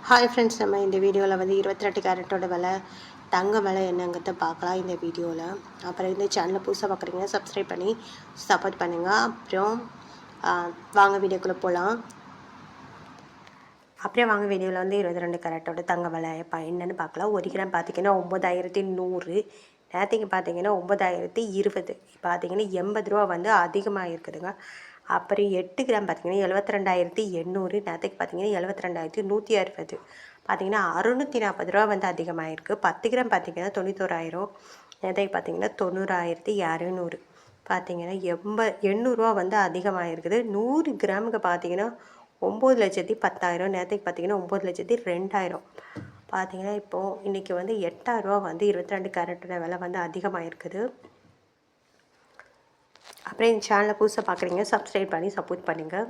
Hi friends, நம்ம இந்த வீடியோவில் வந்து 22 கேரட்டோட விலை, தங்க விலை என்னங்கிறத பார்க்கலாம் இந்த வீடியோவில். அப்புறம் இந்த சேனலை புதுசாக பார்க்குறீங்கன்னா சப்ஸ்கிரைப் பண்ணி சப்போர்ட் பண்ணுங்கள். அப்புறம் வாங்க வீடியோக்குள்ளே போகலாம். அப்படியே வாங்க வீடியோவில் வந்து 22 கேரட்டோட தங்க விலை என்னென்னு பார்க்கலாம். 1 கிராம் பார்த்திங்கன்னா 9100, நேற்றுக்கு பார்த்தீங்கன்னா 9020, பார்த்தீங்கன்னா 80 ரூபா வந்து அதிகமாக இருக்குதுங்க. அப்புறம் 8 கிராம் பார்த்திங்கன்னா 72,800, நேற்றுக்கு பார்த்திங்கன்னா 72,160, பார்த்திங்கன்னா 640 ரூபா வந்து அதிகமாகிருக்கு. 10 கிராம் பார்த்திங்கன்னா 91,000, நேற்றுக்கு பார்த்திங்கன்னா 90,200, பார்த்திங்கன்னா 800 வந்து அதிகமாகிருக்குது. 100 கிராமுக்கு பார்த்திங்கன்னா 9,10,000, நேற்றுக்கு பார்த்திங்கன்னா 9,02,000, பார்த்திங்கன்னா இப்போது இன்றைக்கி வந்து 8,000 ரூபா வந்து 22 கேரட்டோட விலை வந்து அதிகமாக இருக்குது. அப்புறம் இந்த சேனலை புதுசாக பார்க்குறீங்க சப்ஸ்கிரைப் பண்ணி சப்போர்ட் பண்ணுங்கள்.